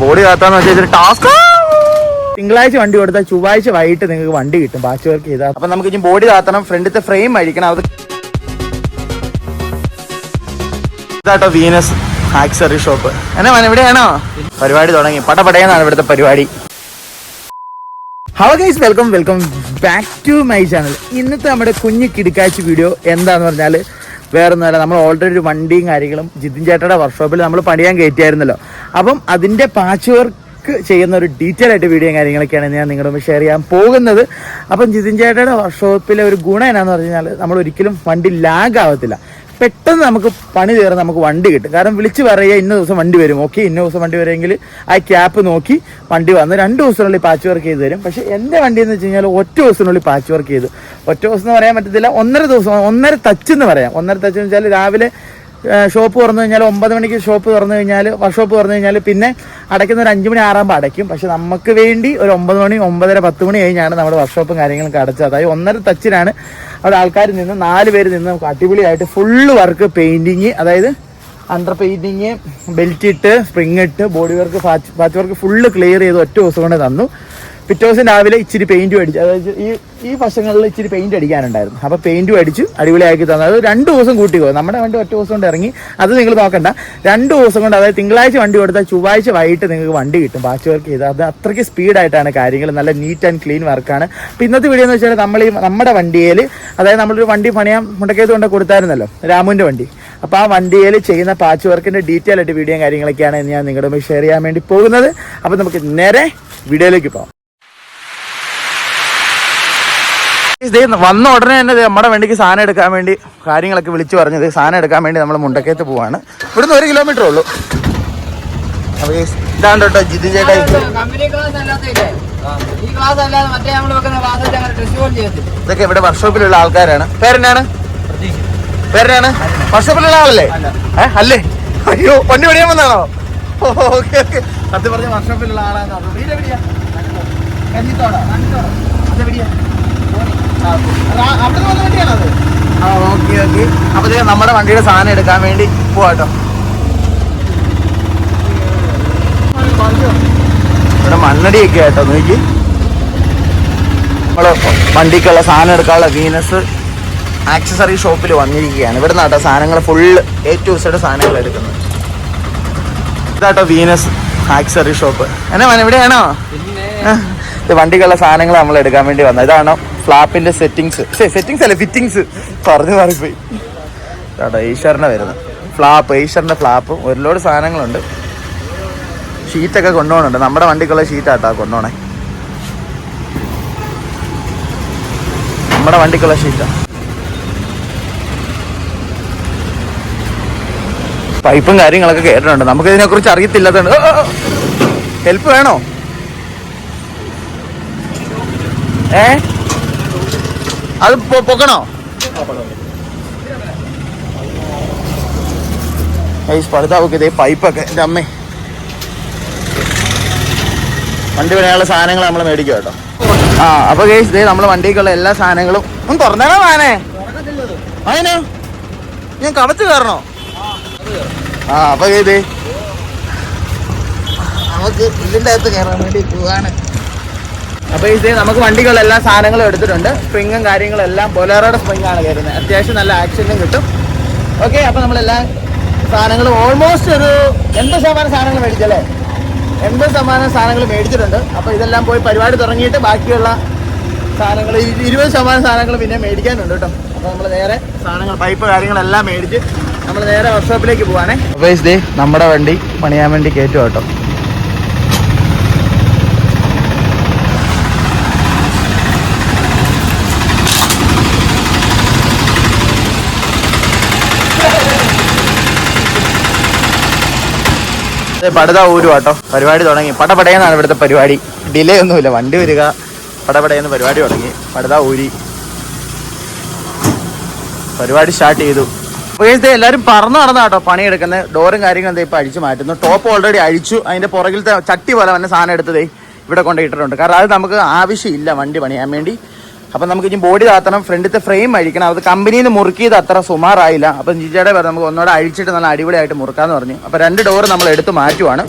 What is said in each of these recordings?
Body കാത്താന്ന് വെച്ചാൽ task. തിങ്കളാഴ്ച വണ്ടി കൊടുത്താൽ ചൊവ്വാഴ്ച വൈകിട്ട് നിങ്ങൾക്ക് വണ്ടി കിട്ടും പാച്ച് വർക്ക് ചെയ്താൽ. അപ്പൊ നമുക്ക് ഇനി ബോഡി താത്തണം, ഫ്രണ്ടിലത്തെ ഫ്രെയിം അഴിക്കണം. അത് ഇതാട്ടോ വീനസ് ആക്സറി ഷോപ്പ്. എന്നാ എവിടെയാണോ പരിപാടി തുടങ്ങി? പടപടയെന്നാണ് ഇവിടുത്തെ പരിപാടി. Hello guys, welcome back to my channel. ഇന്നത്തെ നമ്മുടെ കുഞ്ഞു കിടുക്കാഴ്ച വീഡിയോ എന്താന്ന് പറഞ്ഞാൽ വേറൊന്നുമല്ല, നമ്മൾ ഓൾറെഡി ഒരു വണ്ടിയും കാര്യങ്ങളും ജിതിൻ ചേട്ടയുടെ വർക്ക്ഷോപ്പിൽ നമ്മൾ പണിയാൻ കയറ്റിയായിരുന്നല്ലോ. അപ്പം അതിൻ്റെ പാച്ച് വർക്ക് ചെയ്യുന്ന ഒരു ഡീറ്റെയിൽ ആയിട്ട് വീഡിയോയും കാര്യങ്ങളൊക്കെയാണ് ഞാൻ നിങ്ങളുടെ മുമ്പ് ഷെയർ ചെയ്യാൻ പോകുന്നത്. അപ്പം ജിതിൻ ചേട്ടയുടെ വർക്ക്ഷോപ്പിലെ ഒരു ഗുണം എന്നാന്ന് പറഞ്ഞു കഴിഞ്ഞാൽ നമ്മൾ ഒരിക്കലും വണ്ടി ലാഗ് ആവത്തില്ല. പെട്ടെന്ന് നമുക്ക് പണി തീർന്ന് നമുക്ക് വണ്ടി കിട്ടും. കാരണം വിളിച്ച് പറയുക ഇന്ന ദിവസം വണ്ടി വരും, ഓക്കെ ഇന്ന ദിവസം വണ്ടി വരുമെങ്കിൽ ആ ക്യാപ്പ് നോക്കി വണ്ടി വന്ന് 2 ദിവസത്തിനുള്ളിൽ പാച്ച് വർക്ക് ചെയ്ത് തരും. പക്ഷേ എൻ്റെ വണ്ടി എന്ന് വെച്ച് കഴിഞ്ഞാൽ ഒറ്റ ദിവസത്തിനുള്ളിൽ പാച്ച് വർക്ക് ചെയ്തു. ഒറ്റ ദിവസം എന്ന് പറയാൻ പറ്റത്തില്ല, 1.5 ദിവസം, 1.5 ടച്ച് എന്ന് പറയാം. 1.5 ടച്ച് എന്ന് വെച്ചാൽ രാവിലെ ഷോപ്പ് തുറന്നു കഴിഞ്ഞാൽ 9 മണിക്ക് ഷോപ്പ് തുറന്നു കഴിഞ്ഞാൽ വർക്ക്ഷോപ്പ് തുറന്നു കഴിഞ്ഞാൽ പിന്നെ അടയ്ക്കുന്ന ഒരു 5 മണി 6 ആകുമ്പോൾ അടയ്ക്കും. പക്ഷെ നമുക്ക് വേണ്ടി ഒരു 9 മണി 9:30 10 മണി കഴിഞ്ഞാണ് നമ്മുടെ വർക്ക്ഷോപ്പും കാര്യങ്ങളൊക്കെ അടച്ചത്. അതായത് 1.5 ടച്ചിനാണ് അവിടെ ആൾക്കാർ നിന്ന് 4 പേര് നിന്ന് നമുക്ക് അടിപൊളിയായിട്ട് ഫുള്ള് വർക്ക്, പെയിൻറ്റിങ്, അതായത് അണ്ടർ പെയിൻറ്റിങ്, ബെൽറ്റ് ഇട്ട്, സ്പ്രിങ് ഇട്ട്, body work, patch work full clear ചെയ്ത് ഒറ്റ ദിവസം കൊണ്ട് തന്നു. പിറ്റേ ദിവസം രാവിലെ ഇച്ചിരി പെയിൻറ്റും അടിച്ചു. അതായത് ഈ വശങ്ങളിൽ ഇച്ചിരി പെയിൻറ്റ് അടിക്കാനുണ്ടായിരുന്നു. അപ്പോൾ പെയിൻറ്റും അടിച്ച് അടിപൊളിയാക്കി തന്നു. അത് 2 ദിവസം കൂട്ടി പോകും. നമ്മുടെ വണ്ടി ഒറ്റ ദിവസം കൊണ്ട് ഇറങ്ങി. അത് നിങ്ങൾ നോക്കണ്ട, 2 ദിവസം കൊണ്ട്, അതായത് തിങ്കളാഴ്ച വണ്ടി കൊടുത്താൽ ചൊവ്വാഴ്ച വൈകിട്ട് നിങ്ങൾക്ക് വണ്ടി കിട്ടും പാച്ച് വർക്ക് ചെയ്ത്. അത് അത്രയ്ക്ക് സ്പീഡായിട്ടാണ് കാര്യങ്ങൾ, നല്ല നീറ്റ് ആൻഡ് ക്ലീൻ വർക്കാണ്. അപ്പോൾ ഇന്നത്തെ വീഡിയോ എന്ന് വെച്ചാൽ നമ്മുടെ വണ്ടിയിൽ, അതായത് നമ്മളൊരു വണ്ടി പണിയാൻ മുണ്ടക്കയത്ത് കൊണ്ട് കൊടുത്തായിരുന്നല്ലോ, രാമുവിൻ്റെ വണ്ടി. അപ്പോൾ ആ വണ്ടിയിൽ ചെയ്യുന്ന പാച്ച് വർക്കിൻ്റെ ഡീറ്റെയിൽ ആയിട്ട് വീഡിയോയും കാര്യങ്ങളൊക്കെയാണ് ഞാൻ നിങ്ങളുടെ മുമ്പ് ഷെയർ ചെയ്യാൻ വേണ്ടി പോകുന്നത്. അപ്പോൾ നമുക്ക് നേരെ വീഡിയോയിലേക്ക് പോകാം. വന്ന ഉടനെ തന്നെ നമ്മുടെ വണ്ടിക്ക് സാധനം എടുക്കാൻ വേണ്ടി കാര്യങ്ങളൊക്കെ വിളിച്ചു പറഞ്ഞത്. സാധനം എടുക്കാൻ വേണ്ടി നമ്മൾ മുണ്ടക്കയത്ത് പോവാണ്. ഇവിടുന്ന് 1 കിലോമീറ്റർ ഉള്ളൂ. അപ്പോൾ ഇതാണ് കേട്ടോ ജിതിൻ ചേട്ടാ. ഇതൊക്കെ ഇവിടെ വർക്ക്ഷോപ്പിലുള്ള ആൾക്കാരാണ്. പേരെന്നാണ്? വർക്ക്ഷോപ്പിലുള്ള ആളല്ലേ? അല്ലേ? അയ്യോ, വണ്ടി പണിയാൻ വന്നാണോ? Okay okay. സത്യം പറഞ്ഞ വർക്ക്ഷോപ്പിലുള്ള ആളാന്ന് പറഞ്ഞു. അവിടെ വന്ന വണ്ടിയാണത്. Okay okay. അപ്പൊ നമ്മുടെ വണ്ടിയുടെ സാധനം എടുക്കാൻ വേണ്ടി പോവാട്ടോ. ഇവിടെ മണ്ണടിയൊക്കെ ആയിട്ടോ നോക്കി. നമ്മള് വണ്ടിക്കുള്ള സാധനം എടുക്കാനുള്ള വീനസ് ആക്സസറി ഷോപ്പിൽ വന്നിരിക്കുകയാണ്. ഇവിടെ നിന്നാട്ടോ സാധനങ്ങൾ ഫുള്ള് A to Z സാധനങ്ങൾ എടുക്കുന്നത്. ഇതാട്ടോ വീനസ് ആക്സസറി ഷോപ്പ്. എന്നാ എവിടെയാണോ വണ്ടിക്കുള്ള സാധനങ്ങൾ നമ്മൾ എടുക്കാൻ വേണ്ടി വന്നത്. ഇതാണോ ഫ്ലാപ്പിന്റെ സെറ്റിങ്സ് അല്ല ഫിറ്റിങ്സ്, പറഞ്ഞു മാറിപ്പോയി. ഏഷ്യറിന്റെ വരുന്നത് ഫ്ലാപ്പ്, ഏഷ്യറിന്റെ ഫ്ലാപ്പും ഒരു ലോഡ് സാധനങ്ങളുണ്ട്. ഷീറ്റൊക്കെ കൊണ്ടുപോകണുണ്ട്. നമ്മുടെ വണ്ടിക്കുള്ള ഷീറ്റാട്ടോ കൊണ്ടുപോണേ. നമ്മുടെ വണ്ടിക്കുള്ള ഷീറ്റാ. പൈപ്പും കാര്യങ്ങളൊക്കെ കേട്ടിട്ടുണ്ട്. നമുക്ക് ഇതിനെ കുറിച്ച് അറിയത്തില്ലാത്തതുകൊണ്ട് ഹെൽപ്പ് വേണോ? അത് പൊക്കണോ? പടുത്താവൊക്കെ ഇതേ പൈപ്പൊക്കെ. എൻ്റെ അമ്മേ, വണ്ടി പണിയാനുള്ള സാധനങ്ങൾ നമ്മൾ മേടിക്കും കേട്ടോ. അപ്പൊ ഗേസ് ഇതേ നമ്മൾ വണ്ടിക്കുള്ള എല്ലാ സാധനങ്ങളും ഒന്ന് തുറന്നേണോ വാനേ? അതിനോ ഞാൻ കവച്ച് കയറണോ? അപ്പൊ ഇതേ നമുക്ക് ഇതിൻ്റെ അകത്ത് കയറാൻ വേണ്ടി പോവാണ്. അപ്പോൾ ഇത് നമുക്ക് വണ്ടിക്കുള്ള എല്ലാ സാധനങ്ങളും എടുത്തിട്ടുണ്ട്. സ്പ്രിങ്ങും കാര്യങ്ങളും എല്ലാം ബൊലേറോയുടെ സ്പ്രിങ്ങാണ് കയറുന്നത്. അത്യാവശ്യം നല്ല ആക്ഷനും കിട്ടും. ഓക്കെ. അപ്പോൾ നമ്മളെല്ലാ സാധനങ്ങളും ഓൾമോസ്റ്റ് ഒരു 80% സാധനങ്ങൾ മേടിച്ചല്ലേ? 80% സാധനങ്ങൾ മേടിച്ചിട്ടുണ്ട്. അപ്പോൾ ഇതെല്ലാം പോയി പരിപാടി തുടങ്ങിയിട്ട് ബാക്കിയുള്ള സാധനങ്ങൾ 20% സാധനങ്ങൾ പിന്നെ മേടിക്കാനുണ്ട് കേട്ടോ. അപ്പോൾ നമ്മൾ നേരെ സാധനങ്ങൾ പൈപ്പ് കാര്യങ്ങളെല്ലാം മേടിച്ച് നമ്മൾ നേരെ വർക്ക്ഷോപ്പിലേക്ക് പോവാണേ. അപ്പോൾ ഇതേ നമ്മുടെ വണ്ടി പണിയാൻ വേണ്ടി കയറ്റും കേട്ടോ. പടുത ഊരും കേട്ടോ. പരിപാടി തുടങ്ങി. പടപടയെന്നാണ് ഇവിടുത്തെ പരിപാടി. ഡിലേ ഒന്നുമില്ല, വണ്ടി വരിക, പടപടയെന്ന് പരിപാടി തുടങ്ങി. പടുത ഊരി പരിപാടി സ്റ്റാർട്ട് ചെയ്തു. എല്ലാവരും പറന്ന് നടന്ന കേട്ടോ പണിയെടുക്കുന്നത്. ഡോറും കാര്യങ്ങളും എന്താ ഇപ്പോൾ അഴിച്ചു മാറ്റുന്നു. ടോപ്പ് ഓൾറെഡി അഴിച്ചു. അതിൻ്റെ പുറകിലത്തെ ചട്ടി പോലെ വന്ന സാധനം എടുത്തതേ ഇവിടെ കൊണ്ടിട്ടിട്ടുണ്ട്. കാരണം അത് നമുക്ക് ആവശ്യമില്ല വണ്ടി പണിയാൻ വേണ്ടി. അപ്പം നമുക്ക് ഇനി ബോഡി താത്തണം, ഫ്രണ്ടിലത്തെ ഫ്രെയിം അഴിക്കണം. അത് കമ്പനിയിൽ നിന്ന് മുറുക്കിയത് അത്ര സുമാറായില്ല. അപ്പം ജിജയുടെ പേര് നമുക്ക് ഒന്നുകൂടെ അഴിച്ചിട്ട് നല്ല അടിപൊളിയായിട്ട് മുറുക്കാമെന്ന് പറഞ്ഞു. അപ്പോൾ 2 ഡോറ് നമ്മൾ എടുത്ത് മാറ്റുവാണ്.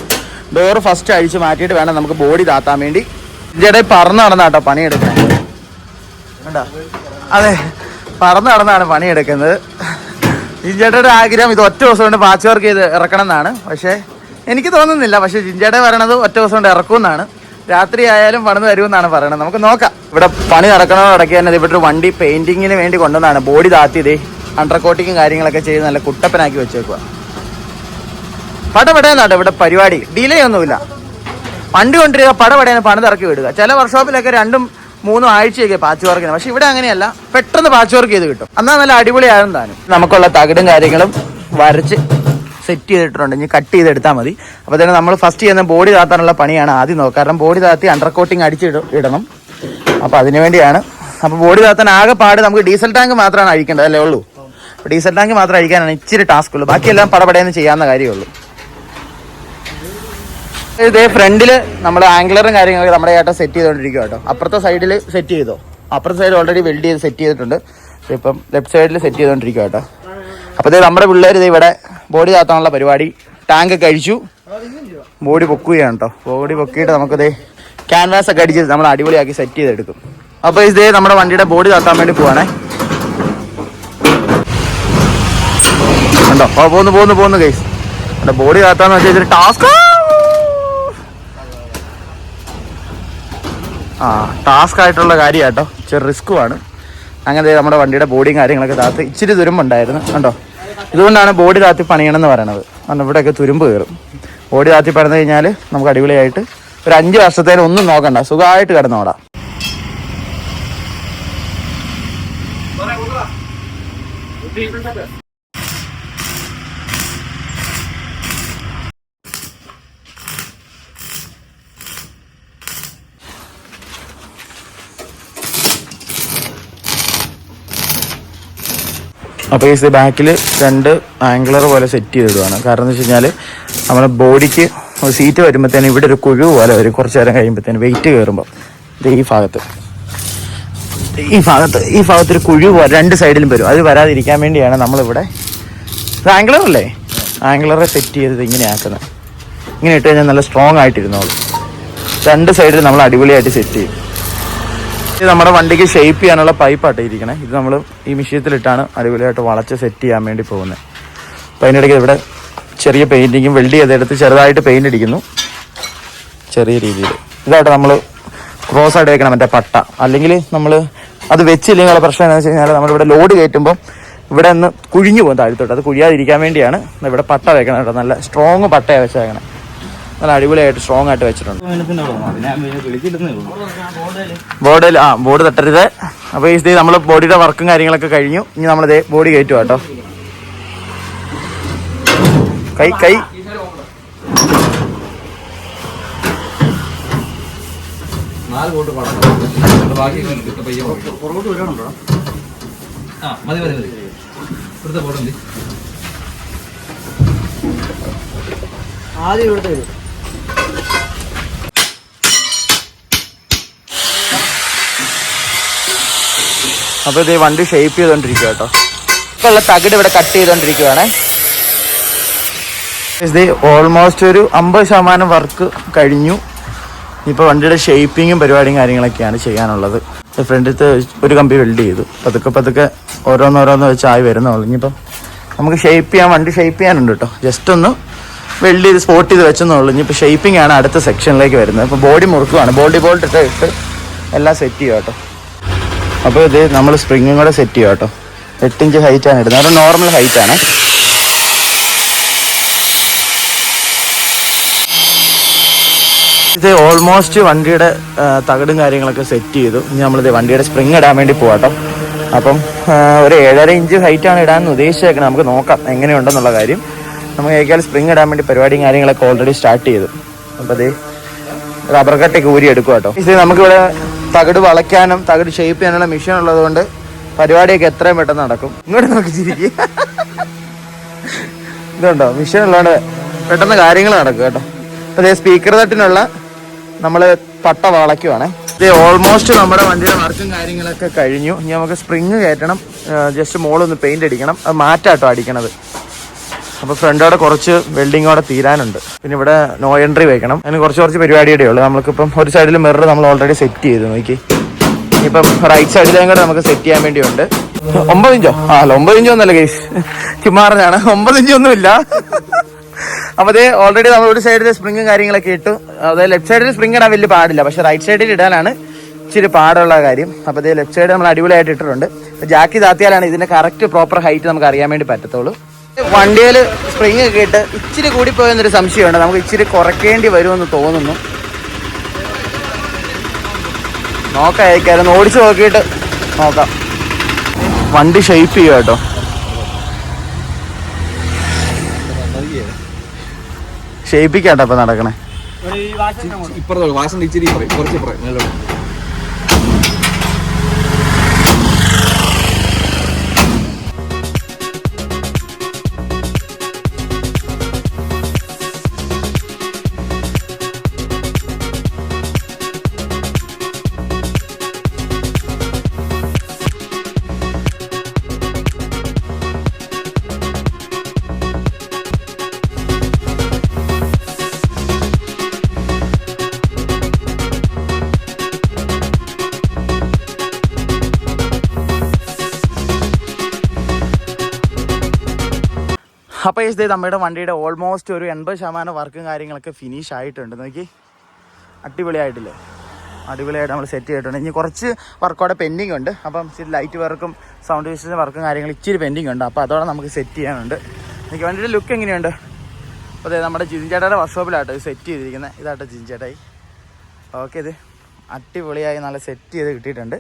ഡോറ് ഫസ്റ്റ് അഴിച്ച് മാറ്റിയിട്ട് വേണം നമുക്ക് ബോഡി താത്താൻ വേണ്ടി. ഇതിൻ്റെ പറന്ന് നടന്നാട്ടോ പണിയെടുക്കാൻ. കണ്ടോ? അതെ, പറന്ന് നടന്നാണ് പണിയെടുക്കുന്നത്. ജിഞ്ചേട്ടയുടെ ആഗ്രഹം ഇത് ഒറ്റ ദിവസം കൊണ്ട് പാച്ച് വർക്ക് ചെയ്ത് ഇറക്കണം എന്നാണ്. പക്ഷേ എനിക്ക് തോന്നുന്നില്ല. പക്ഷേ ജിഞ്ചേട്ട പറയണത് ഒറ്റ ദിവസം കൊണ്ട് ഇറക്കുമെന്നാണ്. രാത്രി ആയാലും പണിത് വരുമെന്നാണ് പറയണത്. നമുക്ക് നോക്കാം. ഇവിടെ പണി നടക്കണോടൊക്കെ തന്നെ ഇവിടെ ഒരു വണ്ടി പെയിന്റിങ്ങിന് വേണ്ടി കൊണ്ടുവന്നാണ്. ബോഡി താത്തിയതേ അണ്ടർ കോട്ടിങ്ങും കാര്യങ്ങളൊക്കെ ചെയ്ത് നല്ല കുട്ടപ്പനാക്കി വെച്ചേക്കുക. പടപടയെന്നാട്ടോ ഇവിടെ പരിപാടി. ഡിലേ ഒന്നുമില്ല. വണ്ടി കൊണ്ടിരിക്കുക, പടപടയെന്ന് പണിതിറക്കി വിടുക. ചില വർക്ക്ഷോപ്പിലൊക്കെ 2-3 ആഴ്ചയൊക്കെ പാച്ച് വർക്കിന്. പക്ഷെ ഇവിടെ അങ്ങനെയല്ല, പെട്ടെന്ന് പാച്ച് വർക്ക് ചെയ്ത് കിട്ടും. എന്നാൽ നല്ല അടിപൊളിയാകും താനും. നമുക്കുള്ള തകിടും കാര്യങ്ങളും വരച്ച് സെറ്റ് ചെയ്തിട്ടുണ്ട്. ഇനി കട്ട് ചെയ്തെടുത്താൽ മതി. അപ്പോൾ തന്നെ നമ്മൾ ഫസ്റ്റ് ചെയ്യുന്ന ബോഡി താത്താനുള്ള പണിയാണ് ആദ്യം നോക്കുക. കാരണം ബോഡി താത്തി അണ്ടർ കോട്ടിങ് ഇടണം. അപ്പോൾ അതിന് വേണ്ടിയാണ്. അപ്പോൾ ബോഡി താത്താൻ ആകെ പാട് നമുക്ക് ഡീസൽ ടാങ്ക് മാത്രമാണ് അഴിക്കേണ്ടത് അല്ലേ ഉള്ളൂ. അപ്പോൾ ഡീസൽ ടാങ്ക് മാത്രം അഴിക്കാനാണ് ഇച്ചിരി ടാസ്ക് ഉള്ളൂ. ബാക്കിയെല്ലാം പടപടയെന്ന് ചെയ്യാവുന്ന കാര്യമുള്ളൂ. ഇതേ ഫ്രണ്ടിൽ നമ്മുടെ ആംഗിളറും കാര്യങ്ങളൊക്കെ നമ്മുടെ ചേട്ടൻ സെറ്റ് ചെയ്തുകൊണ്ടിരിക്കുക കേട്ടോ. അപ്പുറത്തെ സൈഡിൽ സെറ്റ് ചെയ്തോ? അപ്പുറത്തെ സൈഡ് ഓൾറെഡി വെൽഡ് ചെയ്ത് സെറ്റ് ചെയ്തിട്ടുണ്ട്. ഇപ്പം ലെഫ്റ്റ് സൈഡിൽ സെറ്റ് ചെയ്തുകൊണ്ടിരിക്കുക കേട്ടോ. അപ്പോൾ ഇതേ നമ്മുടെ പിള്ളേർ ഇത് ഇവിടെ ബോഡി താത്താനുള്ള പരിപാടി. ടാങ്ക് ഒക്കെ അഴിച്ചു, ബോഡി പൊക്കുകയാണ് കേട്ടോ. ബോഡി പൊക്കിയിട്ട് നമുക്കിതേ ക്യാൻവാസ് ഒക്കെ അടിച്ച് നമ്മൾ അടിപൊളിയാക്കി സെറ്റ് ചെയ്തെടുക്കും. അപ്പോൾ ഇതേ നമ്മുടെ വണ്ടിയുടെ ബോഡി താത്താൻ വേണ്ടി പോവാണേ. കണ്ടോ? പോന്നു ഗൈസ്. നമ്മുടെ ബോഡി താത്താന്ന് വെച്ചാൽ ടാസ്ക് ടാസ്ക് ആയിട്ടുള്ള കാര്യം കേട്ടോ. ചെറിയ റിസ്ക്കുമാണ്. അങ്ങനെ നമ്മുടെ വണ്ടിയുടെ ബോഡിയും കാര്യങ്ങളൊക്കെ താത്ത് ഇച്ചിരി തുരുമ്പുണ്ടായിരുന്നു കണ്ടോ. ഇതുകൊണ്ടാണ് ബോഡി താത്തി പണിയണമെന്ന് പറയണത്. കാരണം ഇവിടെയൊക്കെ തുരുമ്പ് കയറും. ബോഡി താത്തി പണിത് കഴിഞ്ഞാൽ നമുക്ക് അടിപൊളിയായിട്ട് ഒരു 5 വർഷത്തേനും ഒന്നും നോക്കണ്ട, സുഖമായിട്ട് കിടന്നോടാം. അപ്പോൾ ഈ ബാക്കിൽ 2 ആംഗിളർ പോലെ സെറ്റ് ചെയ്തിടുവാണ്. കാരണം എന്ന് വെച്ച് കഴിഞ്ഞാൽ നമ്മുടെ ബോഡിക്ക് സീറ്റ് വരുമ്പോഴത്തേനും ഇവിടെ ഒരു കുഴു പോലെ വരും. കുറച്ച് നേരം കഴിയുമ്പോഴത്തേനും വെയിറ്റ് കയറുമ്പോൾ ഈ ഭാഗത്തൊരു കുഴു പോലെ 2 സൈഡിലും വരും. അത് വരാതിരിക്കാൻ വേണ്ടിയാണ് നമ്മളിവിടെ ആംഗിളർ അല്ലേ, ആംഗിളറെ സെറ്റ് ചെയ്തത് ഇങ്ങനെ ആക്കുന്നത്. ഇങ്ങനെ ഇട്ട് കഴിഞ്ഞാൽ നല്ല സ്ട്രോങ് ആയിട്ടിരുന്നോളൂ. 2 സൈഡിൽ നമ്മൾ അടിപൊളിയായിട്ട് സെറ്റ് ചെയ്യും. ഇത് നമ്മുടെ വണ്ടിക്ക് ഷേപ്പ് ചെയ്യാനുള്ള പൈപ്പായിട്ട് ഇരിക്കണേ. ഇത് നമ്മൾ ഈ മിഷ്യത്തിലിട്ടാണ് അടിപൊളിയായിട്ട് വളച്ച് സെറ്റ് ചെയ്യാൻ വേണ്ടി പോകുന്നത്. അപ്പോൾ അതിനിടയ്ക്ക് ഇവിടെ ചെറിയ പെയിൻറ്റിങ്ങും വെൽഡ് ചെയ്തെടുത്ത് ചെറുതായിട്ട് പെയിൻ്റ് അടിക്കുന്നു ചെറിയ രീതിയിൽ. ഇതായിട്ട് നമ്മൾ ക്രോസ് ആയിട്ട് വെക്കണം മറ്റേ പട്ട. അല്ലെങ്കിൽ നമ്മൾ അത് വെച്ചില്ലെങ്കിൽ പ്രശ്നം എന്താണെന്ന് വെച്ച് കഴിഞ്ഞാൽ നമ്മളിവിടെ ലോഡ് കയറ്റുമ്പം ഇവിടെ നിന്ന് കുഴിഞ്ഞു പോകും താഴത്തോട്ട്. അത് കുഴിയാതിരിക്കാൻ വേണ്ടിയാണ് ഇവിടെ പട്ട വെക്കണം കേട്ടോ. നല്ല സ്ട്രോങ് പട്ടയാണ് വെച്ചേക്കണം. നല്ല അടിപൊളിയായിട്ട് സ്ട്രോങ് ആയിട്ട് വെച്ചിട്ടുണ്ട്. ബോർഡ് തട്ടരുത്. അപ്പോൾ ഇത് നമ്മൾ ബോഡിയുടെ വർക്കും കാര്യങ്ങളൊക്കെ കഴിഞ്ഞു. ഇനി നമ്മളിത് ബോഡി കയറ്റുക കേട്ടോ. കൈ ആദ്യം ഇവിടുത്തെ വരും. അപ്പോൾ ഇത് വണ്ടി ഷേപ്പ് ചെയ്തോണ്ടിരിക്കുക കേട്ടോ. ഇപ്പോൾ ഉള്ള തകിട് ഇവിടെ കട്ട് ചെയ്തോണ്ടിരിക്കുവാണേ. ഇത് ഓൾമോസ്റ്റ് ഒരു 50% വർക്ക് കഴിഞ്ഞു. ഇപ്പോൾ വണ്ടിയുടെ ഷേപ്പിങ്ങും പരിപാടിയും കാര്യങ്ങളൊക്കെയാണ് ചെയ്യാനുള്ളത്. ഫ്രണ്ടിലത്തെ ഒരു കമ്പി വെൽഡ് ചെയ്തു. പതുക്കെ ഓരോന്നോരോന്ന് വെച്ച് ആയി വരുന്നുള്ളൂ. ഇനിയിപ്പം നമുക്ക് വണ്ടി ഷേപ്പ് ചെയ്യാനുണ്ട് കേട്ടോ. ജസ്റ്റ് ഒന്ന് വെൽഡ് ചെയ്ത് സ്പോട്ട് ചെയ്ത് വെച്ചെന്നുള്ളൂ. ഇനിയിപ്പോൾ ഷേപ്പിംഗ് ആണ് അടുത്ത സെക്ഷനിലേക്ക് വരുന്നത്. ഇപ്പോൾ ബോഡി മുറുക്കുവാണ്. ബോഡി ബോൾട്ട് ഇട്ട് എല്ലാം സെറ്റ് ചെയ്യുക കേട്ടോ. അപ്പോൾ ഇത് നമ്മൾ സ്പ്രിങ്ങും കൂടെ സെറ്റ് ചെയ്യുക കേട്ടോ. 8 ഇഞ്ച് ഹൈറ്റാണ് ഇടുന്നത്. അത് നോർമൽ ഹൈറ്റാണ്. ഇത് ഓൾമോസ്റ്റ് വണ്ടിയുടെ തകിടും കാര്യങ്ങളൊക്കെ സെറ്റ് ചെയ്തു. ഇനി നമ്മളിത് വണ്ടിയുടെ സ്പ്രിങ് ഇടാൻ വേണ്ടി പോകാട്ടോ. അപ്പം ഒരു 7.5 ഇഞ്ച് ഹൈറ്റാണ് ഇടാൻ ഉദ്ദേശിച്ചേക്കണം. നമുക്ക് നോക്കാം എങ്ങനെയുണ്ടെന്നുള്ള കാര്യം. നമുക്ക് ഏക്കാൽ സ്പ്രിങ് ഇടാൻ വേണ്ടി പരിപാടിയും കാര്യങ്ങളൊക്കെ ഓൾറെഡി സ്റ്റാർട്ട് ചെയ്തു. അപ്പോൾ അത് റബ്ബർ കട്ടൊക്കെ ഊരി എടുക്കും കേട്ടോ. ഇത് നമുക്കിവിടെ തകിട് വളയ്ക്കാനും തകിട് ഷേപ്പ് ചെയ്യാനുള്ള മെഷീൻ ഉള്ളത് കൊണ്ട് പരിപാടിയൊക്കെ എത്രയും പെട്ടെന്ന് നടക്കും. ഇങ്ങോട്ട് നോക്കിച്ചിരിക്കും. ഇതുണ്ടോ, മെഷീൻ ഉള്ളതുകൊണ്ട് പെട്ടെന്ന് കാര്യങ്ങൾ നടക്കും കേട്ടോ. അപ്പോൾ അതേ സ്പീക്കർ തട്ടിനുള്ള നമ്മൾ പട്ട വളയ്ക്കുവാണേ. ഇത് ഓൾമോസ്റ്റ് നമ്മുടെ വണ്ടിയുടെ വർക്കും കാര്യങ്ങളൊക്കെ കഴിഞ്ഞു. ഇനി നമുക്ക് സ്പ്രിങ് കയറ്റണം. ജസ്റ്റ് മോളൊന്ന് പെയിന്റ് അടിക്കണം. അത് മാറ്റാട്ടോ അടിക്കണത്. അപ്പോൾ ഫ്രണ്ടോടെ കുറച്ച് വെൽഡിങ്ങോടെ തീരാനുണ്ട്. പിന്നെ ഇവിടെ നോ എൻട്രി വെക്കണം. അതിന് കുറച്ച് പരിപാടിയുടെ ഉള്ളൂ. നമുക്കിപ്പം ഒരു സൈഡിൽ മിറർ നമ്മൾ ഓൾറെഡി സെറ്റ് ചെയ്തു. നോക്കി, ഇപ്പം റൈറ്റ് സൈഡിലേയും കൂടെ നമുക്ക് സെറ്റ് ചെയ്യാൻ വേണ്ടിയുണ്ട്. 9 ഇഞ്ചോ? അല്ല 9 ഇഞ്ചോ ഒന്നല്ല ഗൈസ്, ചുമ്മാറിനാണ്. 9 ഇഞ്ചൊന്നുമില്ല. അപ്പോൾ അതേ ഓൾറെഡി നമ്മൾ ഒരു സൈഡിൽ സ്പ്രിങ്ങും കാര്യങ്ങളൊക്കെ ഇട്ടു. അതായത് ലെഫ്റ്റ് സൈഡിൽ സ്പ്രിങ് ഇടാൻ വലിയ പാടില്ല, പക്ഷേ റൈറ്റ് സൈഡിൽ ഇടാനാണ് ഇച്ചിരി പാടുള്ള കാര്യം. അപ്പോൾ അതേ ലെഫ്റ്റ് സൈഡ് നമ്മൾ അടിപൊളിയായിട്ട് ഇട്ടിട്ടുണ്ട്. ജാക്കി താത്തിയാലാണ് ഇതിന്റെ കറക്റ്റ് പ്രോപ്പർ ഹൈറ്റ് നമുക്ക് അറിയാൻ വേണ്ടി പറ്റത്തുള്ളൂ. വണ്ടിയിൽ സ്പ്രിങ് ഒക്കെ ഇട്ട് ഇച്ചിരി കൂടിപ്പോയെന്നൊരു സംശയമുണ്ട്. നമുക്ക് ഇച്ചിരി കുറയ്ക്കേണ്ടി വരുമെന്ന് തോന്നുന്നു. നോക്കാം, അയക്കായിരുന്നു ഓടിച്ച് നോക്കിയിട്ട് നോക്കാം. വണ്ടി ഷേപ്പ് ചെയ്യുക കേട്ടോ. ഷേപ്പിക്കാട്ടോ ഇപ്പൊ നടക്കണേ. അപ്പോൾ ഇത് നമ്മുടെ വണ്ടിയുടെ ഓൾമോസ്റ്റ് ഒരു 80% വർക്കും കാര്യങ്ങളൊക്കെ ഫിനിഷ് ആയിട്ടുണ്ട്. നോക്കി, അടിപൊളിയായിട്ടില്ലേ? അടിപൊളിയായിട്ട് നമ്മൾ സെറ്റ് ചെയ്തിട്ടുണ്ട്. ഇനി കുറച്ച് വർക്കോടെ പെൻഡിങ് ഉണ്ട്. അപ്പം ഇച്ചിരി ലൈറ്റ് വർക്കും സൗണ്ട് സിസ്റ്റം വർക്കും കാര്യങ്ങൾ ഇച്ചിരി പെൻഡിങ് ഉണ്ട്. അപ്പോൾ അതോടെ നമുക്ക് സെറ്റ് ചെയ്യാനുണ്ട്. എനിക്ക് വണ്ടിയുടെ ലുക്ക് എങ്ങനെയുണ്ട്? അപ്പോൾ അതെ, നമ്മുടെ ജിതിൻ ചേട്ടായുടെ വർക്ക്ഷോപ്പിലാട്ടോ ഇത് സെറ്റ് ചെയ്തിരിക്കുന്നത്. ഇതാട്ടോ ജിതിൻ ചേട്ടായി. ഓക്കെ, ഇത് അടിപൊളിയായി നല്ല സെറ്റ് ചെയ്ത് കിട്ടിയിട്ടുണ്ട്.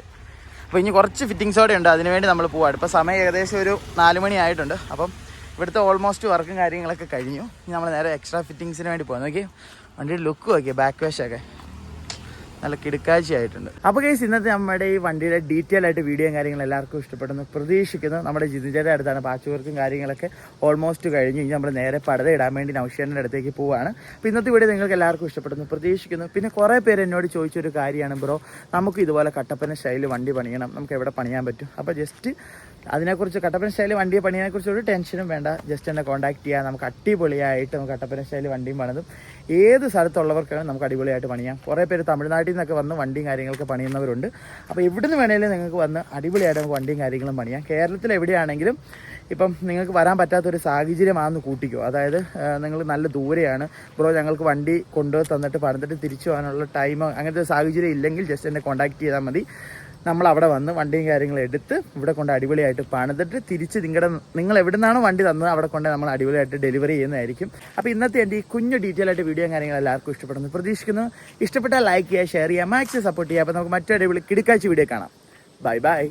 അപ്പോൾ ഇനി കുറച്ച് ഫിറ്റിങ്സോടെ ഉണ്ട്, അതിനുവേണ്ടി നമ്മൾ പോവാണ്. ഇപ്പോൾ സമയം ഏകദേശം ഒരു 4 മണി ആയിട്ടുണ്ട്. അപ്പം ഇവിടുത്തെ ഓൾമോസ്റ്റ് വർക്കും കാര്യങ്ങളൊക്കെ കഴിഞ്ഞു. ഇനി നമ്മൾ നേരെ എക്സ്ട്രാ ഫിറ്റിങ്സിന് വേണ്ടി പോകാം. നോക്കി, വണ്ടിയുടെ ലുക്ക് നോക്കിയാൽ ബാക്ക് വശമൊക്കെ നല്ല കിടക്കാഴ്ചയായിട്ടുണ്ട്. അപ്പോൾ ഗൈസ്, ഇന്നത്തെ നമ്മുടെ ഈ വണ്ടിയുടെ ഡീറ്റെയിൽ ആയിട്ട് വീഡിയോയും കാര്യങ്ങളും എല്ലാവർക്കും ഇഷ്ടപ്പെടുന്നു പ്രതീക്ഷിക്കുന്നു. നമ്മുടെ ജിതിൻ ചേട്ടൻ്റെ അടുത്താണ് പാച്ച് വർക്കും കാര്യങ്ങളൊക്കെ ഓൾമോസ്റ്റ് കഴിഞ്ഞു. ഇനി നമ്മൾ നേരെ പടത ഇടാൻ വേണ്ടി നൗഷേൻ്റെ അടുത്തേക്ക് പോവുകയാണ്. അപ്പോൾ ഇന്നത്തെ വീഡിയോ നിങ്ങൾക്ക് എല്ലാവർക്കും ഇഷ്ടപ്പെടുന്നു പ്രതീക്ഷിക്കുന്നു. പിന്നെ കുറേ പേര് എന്നോട് ചോദിച്ചൊരു കാര്യമാണ്, ബ്രോ നമുക്ക് ഇതുപോലെ കട്ടപ്പന സ്റ്റൈൽ വണ്ടി പണിയണം, നമുക്ക് എവിടെ പണിയാൻ പറ്റും? അപ്പോൾ ജസ്റ്റ് അതിനെക്കുറിച്ച്, കട്ടപ്പന സ്റ്റൈൽ വണ്ടിയെ പണിയെക്കുറിച്ച് ഒരു ടെൻഷനും വേണ്ട. ജസ്റ്റ് എന്നെ കോൺടാക്ട് ചെയ്യാം. നമുക്ക് അടിപൊളിയായിട്ട് നമുക്ക് കട്ടപ്പന സ്റ്റൈൽ വണ്ടിയും പണിതും ഏത് സ്ഥലത്തുള്ളവർക്കാണ് നമുക്ക് അടിപൊളിയായിട്ട് പണിയാം. കുറേ പേര് തമിഴ്നാട്ടിൽ നിന്നൊക്കെ വന്ന് വണ്ടിയും കാര്യങ്ങളൊക്കെ പണിയുന്നവരുണ്ട്. അപ്പോൾ എവിടുന്ന് വേണമെങ്കിലും നിങ്ങൾക്ക് വന്ന് അടിപൊളിയായിട്ട് നമുക്ക് വണ്ടിയും കാര്യങ്ങളും പണിയാം. കേരളത്തിൽ എവിടെയാണെങ്കിലും ഇപ്പം നിങ്ങൾക്ക് വരാൻ പറ്റാത്തൊരു സാഹചര്യമാണെന്ന് കൂട്ടിക്കോ. അതായത് നിങ്ങൾ നല്ല ദൂരെയാണ്, ബ്രോ ഞങ്ങൾക്ക് വണ്ടി കൊണ്ടുപോയി തന്നിട്ട് പണിതിട്ട് തിരിച്ചു പോകാനുള്ള ടൈമോ അങ്ങനത്തെ സാഹചര്യം ഇല്ലെങ്കിൽ ജസ്റ്റ് എന്നെ കോൺടാക്ട് ചെയ്താൽ മതി. നമ്മൾ അവിടെ വന്ന് വണ്ടിയും കാര്യങ്ങളും എടുത്ത് ഇവിടെ കൊണ്ട് അടിപൊളിയായിട്ട് പണിതിട്ട് തിരിച്ച് നിങ്ങൾ എവിടെ നിന്നാണോ വണ്ടി തന്നത് അവിടെ കൊണ്ട് നമ്മൾ അടിപൊളിയായിട്ട് ഡെലിവറി ചെയ്യുന്നതായിരിക്കും. അപ്പോൾ ഇന്നത്തെ എൻ്റെ ഈ കുഞ്ഞു ഡീറ്റെയിൽ ആയിട്ട് വീഡിയോയും കാര്യങ്ങളും എല്ലാവർക്കും ഇഷ്ടപ്പെടുന്നു പ്രതീക്ഷിക്കുന്നു. ഇഷ്ടപ്പെട്ടാൽ ലൈക്ക് ചെയ്യുക, ഷെയർ ചെയ്യുക, മാക്സിമം സപ്പോർട്ട് ചെയ്യുക. അപ്പോൾ നമുക്ക് മറ്റൊരു അടിപൊളി കിടക്കാഴ്ച വീഡിയോ കാണാം. Bye bye.